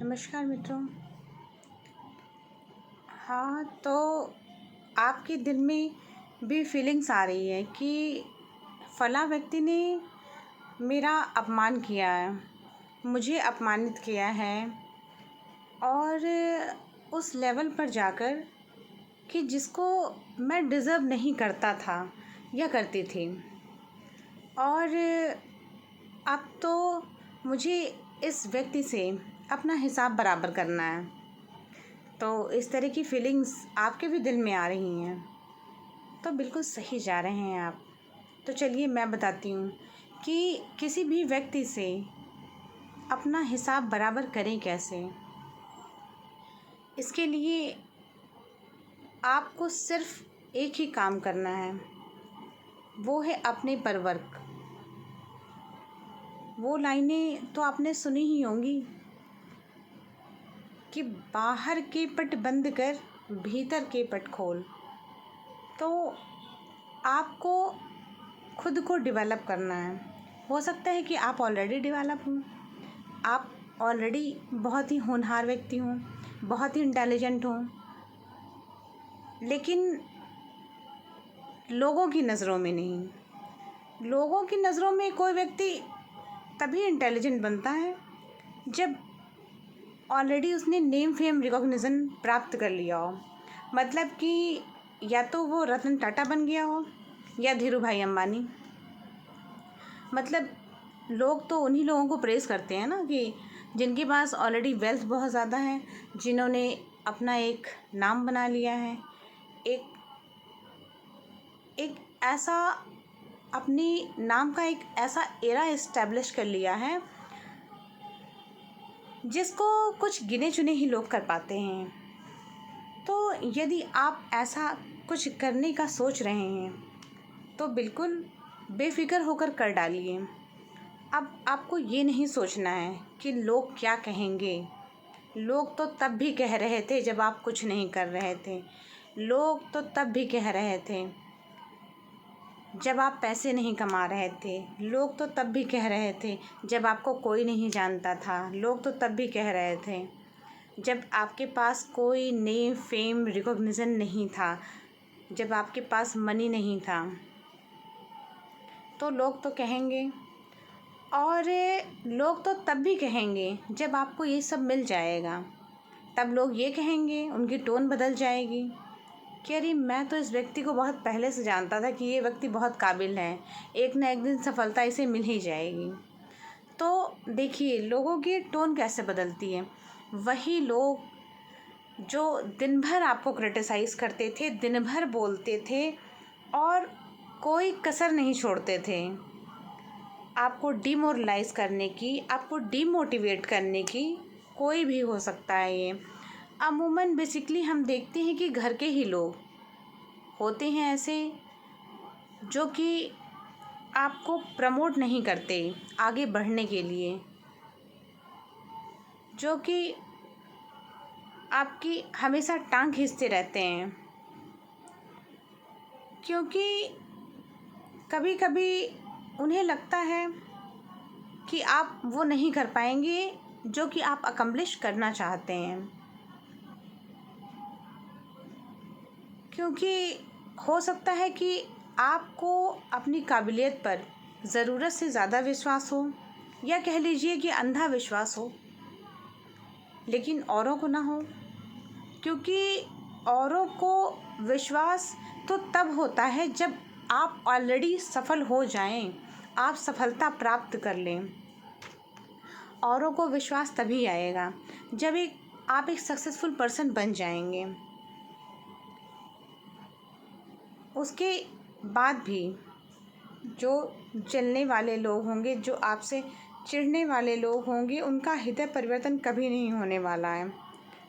नमस्कार मित्रों। हाँ, तो आपके दिल में भी फीलिंग्स आ रही है कि फला व्यक्ति ने मेरा अपमान किया है, मुझे अपमानित किया है और उस लेवल पर जाकर कि जिसको मैं डिज़र्व नहीं करता था या करती थी। और अब तो मुझे इस व्यक्ति से अपना हिसाब बराबर करना है। तो इस तरह की फीलिंग्स आपके भी दिल में आ रही हैं, तो बिल्कुल सही जा रहे हैं आप। तो चलिए मैं बताती हूँ कि किसी भी व्यक्ति से अपना हिसाब बराबर करें कैसे। इसके लिए आपको सिर्फ एक ही काम करना है, वो है अपने पर वर्क। वो लाइनें तो आपने सुनी ही होंगी कि बाहर के पट बंद कर, भीतर के पट खोल। तो आपको खुद को डेवलप करना है। हो सकता है कि आप ऑलरेडी डेवलप हों, आप ऑलरेडी बहुत ही होनहार व्यक्ति हों, बहुत ही इंटेलिजेंट हों, लेकिन लोगों की नज़रों में नहीं। लोगों की नज़रों में कोई व्यक्ति तभी इंटेलिजेंट बनता है जब ऑलरेडी उसने नेम फेम रिकॉग्निशन प्राप्त कर लिया हो। मतलब कि या तो वो रतन टाटा बन गया हो या धीरू भाई अंबानी। मतलब लोग तो उन्हीं लोगों को प्रेज़ करते हैं ना कि जिनके पास ऑलरेडी वेल्थ बहुत ज़्यादा है, जिन्होंने अपना एक नाम बना लिया है, एक एक ऐसा अपने नाम का एक ऐसा एरा इस्टेब्लिश कर लिया है जिसको कुछ गिने चुने ही लोग कर पाते हैं। तो यदि आप ऐसा कुछ करने का सोच रहे हैं तो बिल्कुल बेफ़िक्र होकर कर डालिए। अब आपको ये नहीं सोचना है कि लोग क्या कहेंगे। लोग तो तब भी कह रहे थे जब आप कुछ नहीं कर रहे थे। लोग तो तब भी कह रहे थे जब आप पैसे नहीं कमा रहे थे। लोग तो तब भी कह रहे थे जब आपको कोई नहीं जानता था। लोग तो तब भी कह रहे थे जब आपके पास कोई नेम फेम रिकॉग्निशन नहीं था, जब आपके पास मनी नहीं था। तो लोग तो कहेंगे, और लोग तो तब भी कहेंगे जब आपको ये सब मिल जाएगा। तब लोग ये कहेंगे, उनकी टोन बदल जाएगी कि अरे मैं तो इस व्यक्ति को बहुत पहले से जानता था कि ये व्यक्ति बहुत काबिल है, एक ना एक दिन सफलता इसे मिल ही जाएगी। तो देखिए लोगों की टोन कैसे बदलती है। वही लोग जो दिन भर आपको क्रिटिसाइज़ करते थे, दिन भर बोलते थे और कोई कसर नहीं छोड़ते थे आपको डिमोरलाइज़ करने की, आपको डिमोटिवेट करने की। कोई भी हो सकता है ये। अमूमन बेसिकली हम देखते हैं कि घर के ही लोग होते हैं ऐसे जो कि आपको प्रमोट नहीं करते आगे बढ़ने के लिए, जो कि आपकी हमेशा टांग खींचते रहते हैं। क्योंकि कभी कभी उन्हें लगता है कि आप वो नहीं कर पाएंगे जो कि आप अकम्प्लिश करना चाहते हैं। क्योंकि हो सकता है कि आपको अपनी काबिलियत पर ज़रूरत से ज़्यादा विश्वास हो, या कह लीजिए कि अंधा विश्वास हो, लेकिन औरों को ना हो। क्योंकि औरों को विश्वास तो तब होता है जब आप ऑलरेडी सफल हो जाएं, आप सफलता प्राप्त कर लें। औरों को विश्वास तभी आएगा जब आप एक सक्सेसफुल पर्सन बन जाएंगे। उसके बाद भी जो जलने वाले लोग होंगे, जो आपसे चिढ़ने वाले लोग होंगे, उनका हृदय परिवर्तन कभी नहीं होने वाला है।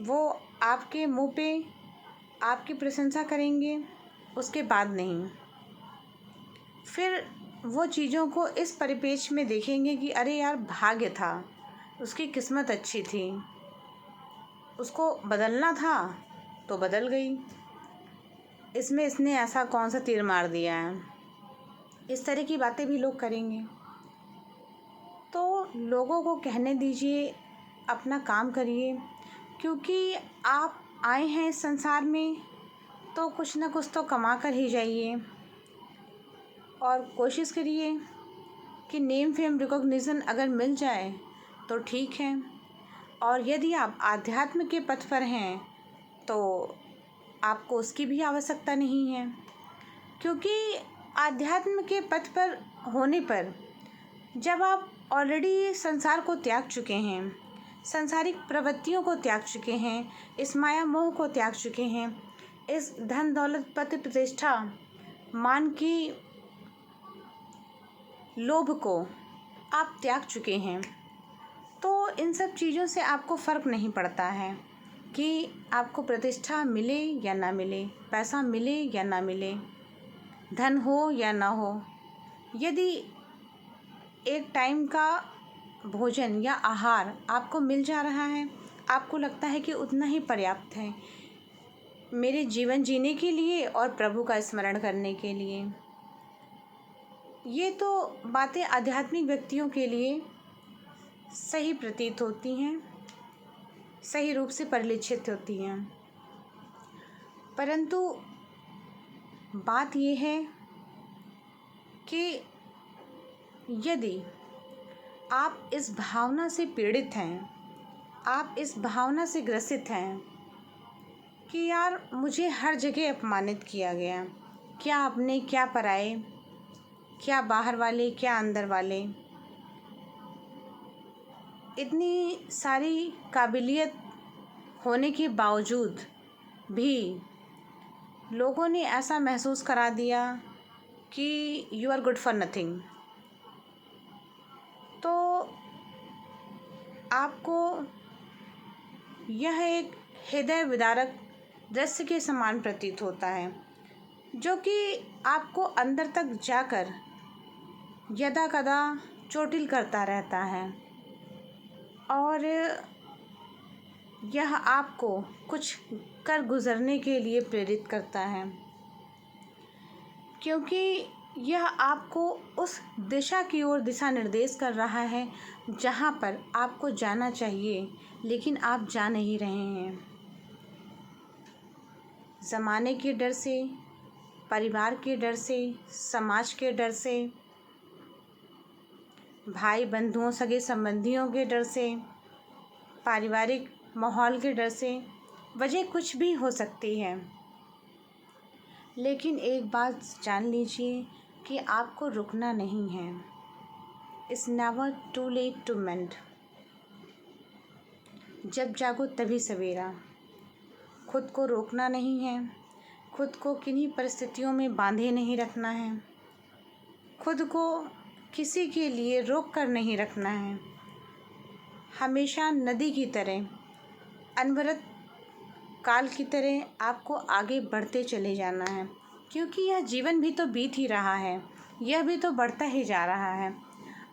वो आपके मुंह पे आपकी प्रशंसा करेंगे, उसके बाद नहीं। फिर वो चीज़ों को इस परिप्रेक्ष्य में देखेंगे कि अरे यार भाग्य था, उसकी किस्मत अच्छी थी, उसको बदलना था तो बदल गई, इसमें इसने ऐसा कौन सा तीर मार दिया है। इस तरह की बातें भी लोग करेंगे। तो लोगों को कहने दीजिए अपना काम करिए, क्योंकि आप आए हैं इस संसार में तो कुछ ना कुछ तो कमा कर ही जाइए। और कोशिश करिए कि नेम फेम रिकॉग्निशन अगर मिल जाए तो ठीक है, और यदि आप आध्यात्म के पथ पर हैं तो आपको उसकी भी आवश्यकता नहीं है, क्योंकि आध्यात्म के पथ पर होने पर जब आप ऑलरेडी संसार को त्याग चुके हैं, सांसारिक प्रवृत्तियों को त्याग चुके हैं, इस माया मोह को त्याग चुके हैं, इस धन दौलत पद प्रतिष्ठा मान की लोभ को आप त्याग चुके हैं, तो इन सब चीज़ों से आपको फ़र्क नहीं पड़ता है कि आपको प्रतिष्ठा मिले या ना मिले, पैसा मिले या ना मिले, धन हो या ना हो। यदि एक टाइम का भोजन या आहार आपको मिल जा रहा है, आपको लगता है कि उतना ही पर्याप्त है मेरे जीवन जीने के लिए और प्रभु का स्मरण करने के लिए। ये तो बातें आध्यात्मिक व्यक्तियों के लिए सही प्रतीत होती हैं, सही रूप से परिलक्षित होती हैं, परंतु बात ये है कि यदि आप इस भावना से पीड़ित हैं, आप इस भावना से ग्रसित हैं कि यार मुझे हर जगह अपमानित किया गया, क्या अपने क्या पराए, क्या बाहर वाले क्या अंदर वाले, इतनी सारी काबिलियत होने के बावजूद भी लोगों ने ऐसा महसूस करा दिया कि you are good for nothing, तो आपको यह एक हृदय विदारक दृश्य के समान प्रतीत होता है, जो कि आपको अंदर तक जाकर यदा कदा चोटिल करता रहता है, और यह आपको कुछ कर गुजरने के लिए प्रेरित करता है, क्योंकि यह आपको उस दिशा की ओर दिशा निर्देश कर रहा है जहाँ पर आपको जाना चाहिए, लेकिन आप जा नहीं रहे हैं। ज़माने के डर से, परिवार के डर से, समाज के डर से, भाई बंधुओं सगे संबंधियों के डर से, पारिवारिक माहौल के डर से, वजह कुछ भी हो सकती है, लेकिन एक बात जान लीजिए कि आपको रुकना नहीं है। It's never too late to mend. जब जागो तभी सवेरा। खुद को रोकना नहीं है, खुद को किन्हीं परिस्थितियों में बांधे नहीं रखना है, खुद को किसी के लिए रोक कर नहीं रखना है। हमेशा नदी की तरह, अनवरत काल की तरह आपको आगे बढ़ते चले जाना है, क्योंकि यह जीवन भी तो बीत ही रहा है, यह भी तो बढ़ता ही जा रहा है,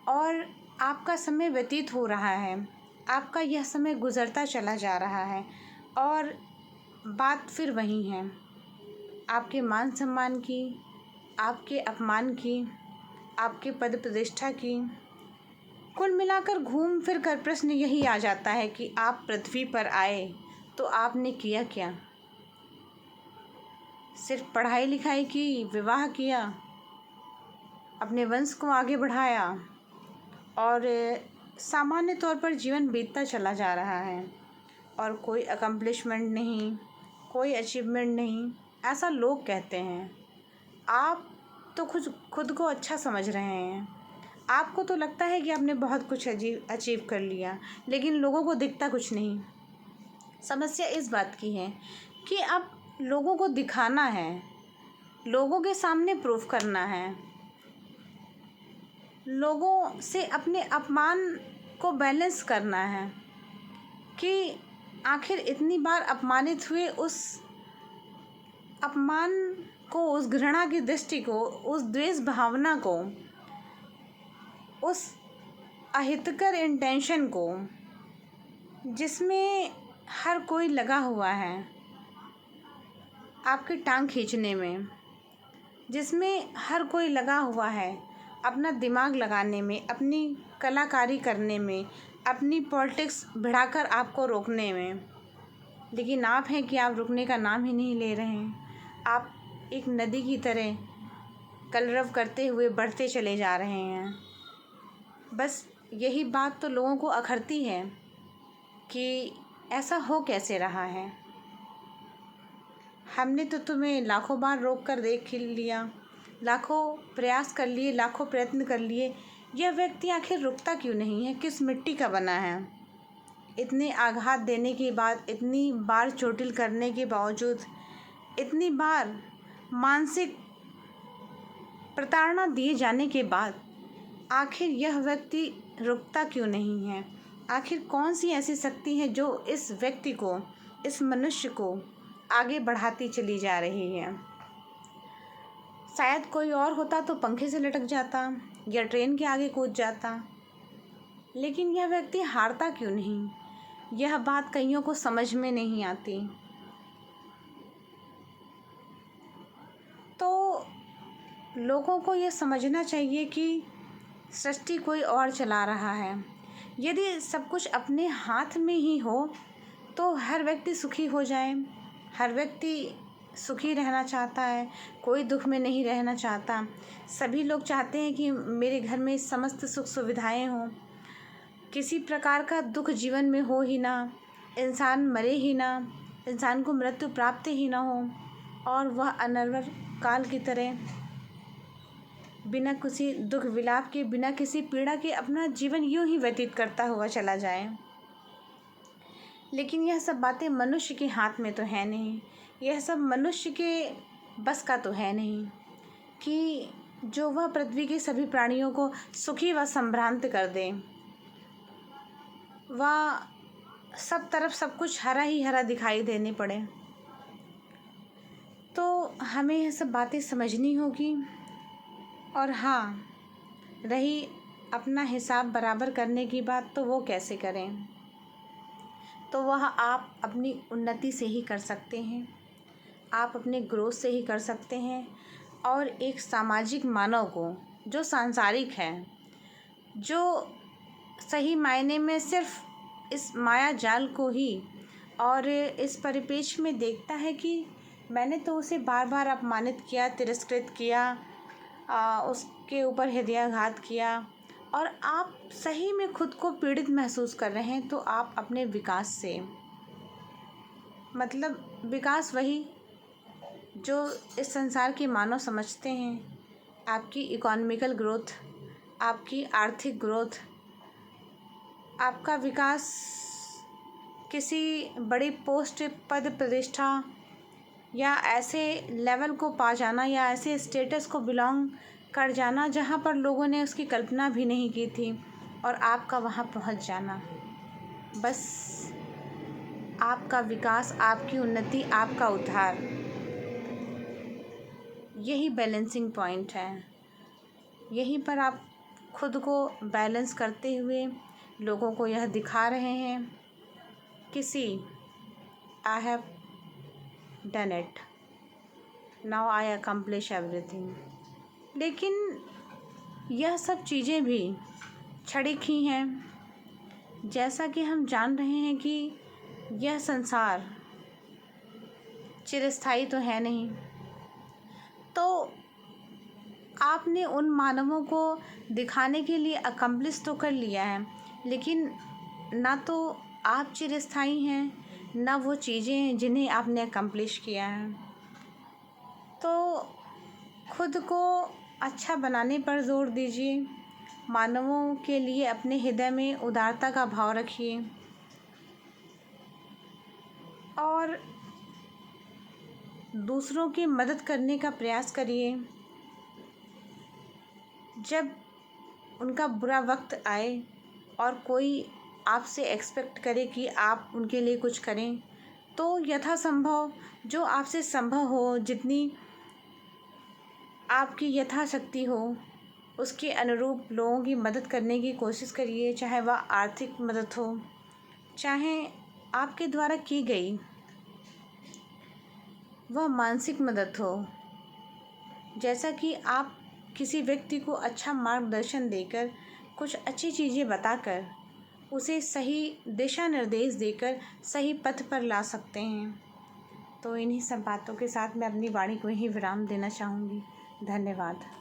और आपका समय व्यतीत हो रहा है, आपका यह समय गुज़रता चला जा रहा है, और बात फिर वही है, आपके मान सम्मान की, आपके अपमान की, आपके पद प्रतिष्ठा की। कुल मिलाकर घूम फिर कर प्रश्न यही आ जाता है कि आप पृथ्वी पर आए तो आपने किया क्या? सिर्फ पढ़ाई लिखाई की, विवाह किया, अपने वंश को आगे बढ़ाया, और सामान्य तौर पर जीवन बीतता चला जा रहा है, और कोई अकम्प्लिशमेंट नहीं, कोई अचीवमेंट नहीं, ऐसा लोग कहते हैं। आप तो खुद को अच्छा समझ रहे हैं, आपको तो लगता है कि आपने बहुत कुछ अचीव कर लिया, लेकिन लोगों को दिखता कुछ नहीं। समस्या इस बात की है कि अब लोगों को दिखाना है, लोगों के सामने प्रूफ करना है, लोगों से अपने अपमान को बैलेंस करना है कि आखिर इतनी बार अपमानित हुए, उस अपमान को, उस घृणा की दृष्टि को, उस द्वेष भावना को, उस अहितकर इंटेंशन को, जिसमें हर कोई लगा हुआ है आपकी टांग खींचने में, जिसमें हर कोई लगा हुआ है अपना दिमाग लगाने में, अपनी कलाकारी करने में, अपनी पॉलिटिक्स भिड़ाकर आपको रोकने में, लेकिन आप हैं कि आप रुकने का नाम ही नहीं ले रहे हैं। आप एक नदी की तरह कलरव करते हुए बढ़ते चले जा रहे हैं। बस यही बात तो लोगों को अखरती है कि ऐसा हो कैसे रहा है। हमने तो तुम्हें लाखों बार रोक कर देख लिया, लाखों प्रयास कर लिए, लाखों प्रयत्न कर लिए, यह व्यक्ति आखिर रुकता क्यों नहीं है? किस मिट्टी का बना है? इतने आघात देने के बाद, इतनी बार चोटिल करने के बावजूद, इतनी बार मानसिक प्रताड़ना दिए जाने के बाद आखिर यह व्यक्ति रुकता क्यों नहीं है? आखिर कौन सी ऐसी शक्ति है जो इस व्यक्ति को, इस मनुष्य को आगे बढ़ाती चली जा रही है? शायद कोई और होता तो पंखे से लटक जाता या ट्रेन के आगे कूद जाता, लेकिन यह व्यक्ति हारता क्यों नहीं? यह बात कईयों को समझ में नहीं आती। तो लोगों को यह समझना चाहिए कि सृष्टि कोई और चला रहा है। यदि सब कुछ अपने हाथ में ही हो तो हर व्यक्ति सुखी हो जाए। हर व्यक्ति सुखी रहना चाहता है, कोई दुख में नहीं रहना चाहता। सभी लोग चाहते हैं कि मेरे घर में समस्त सुख सुविधाएं हों, किसी प्रकार का दुख जीवन में हो ही ना, इंसान मरे ही ना, इंसान को मृत्यु प्राप्त ही ना हो और वह अनर्गल काल की तरह बिना किसी दुख विलाप के, बिना किसी पीड़ा के अपना जीवन यूं ही व्यतीत करता हुआ चला जाए। लेकिन यह सब बातें मनुष्य के हाथ में तो है नहीं। यह सब मनुष्य के बस का तो है नहीं कि जो वह पृथ्वी के सभी प्राणियों को सुखी व संभ्रांत कर दे। वह सब तरफ सब कुछ हरा ही हरा दिखाई देने पड़े। तो हमें यह सब बातें समझनी होगी। और हाँ, रही अपना हिसाब बराबर करने की बात, तो वो कैसे करें? तो वह आप अपनी उन्नति से ही कर सकते हैं, आप अपने ग्रोथ से ही कर सकते हैं। और एक सामाजिक मानव को, जो सांसारिक है, जो सही मायने में सिर्फ इस माया जाल को ही और इस परिपेक्ष में देखता है कि मैंने तो उसे बार बार अपमानित किया, तिरस्कृत किया, उसके ऊपर हृदयाघात किया, और आप सही में खुद को पीड़ित महसूस कर रहे हैं, तो आप अपने विकास से, मतलब विकास वही जो इस संसार के मानव समझते हैं, आपकी इकोनॉमिकल ग्रोथ, आपकी आर्थिक ग्रोथ, आपका विकास किसी बड़ी पोस्ट, पद प्रतिष्ठा या ऐसे लेवल को पा जाना, या ऐसे स्टेटस को बिलोंग कर जाना जहाँ पर लोगों ने उसकी कल्पना भी नहीं की थी, और आपका वहाँ पहुँच जाना। बस आपका विकास, आपकी उन्नति, आपका उद्धार, यही बैलेंसिंग पॉइंट है। यहीं पर आप खुद को बैलेंस करते हुए लोगों को यह दिखा रहे हैं कि see, I have done it, now I accomplish everything. लेकिन यह सब चीज़ें भी क्षणिक ही हैं। जैसा कि हम जान रहे हैं कि यह संसार चिरस्थायी तो है नहीं। तो आपने उन मानवों को दिखाने के लिए अकम्प्लिश तो कर लिया है, लेकिन ना तो आप चिरस्थायी हैं, ना वो चीज़ें जिन्हें आपने अकम्प्लिश किया है। तो खुद को अच्छा बनाने पर जोर दीजिए। मानवों के लिए अपने हृदय में उदारता का भाव रखिए और दूसरों की मदद करने का प्रयास करिए। जब उनका बुरा वक्त आए और कोई आपसे एक्सपेक्ट करे कि आप उनके लिए कुछ करें, तो यथासंभव जो आपसे संभव हो, जितनी आपकी यथाशक्ति हो, उसके अनुरूप लोगों की मदद करने की कोशिश करिए। चाहे वह आर्थिक मदद हो, चाहे आपके द्वारा की गई वह मानसिक मदद हो। जैसा कि आप किसी व्यक्ति को अच्छा मार्गदर्शन देकर, कुछ अच्छी चीज़ें बताकर उसे सही दिशा निर्देश देकर सही पथ पर ला सकते हैं। तो इन्हीं सब बातों के साथ मैं अपनी वाणी को यहीं विराम देना चाहूँगी। धन्यवाद।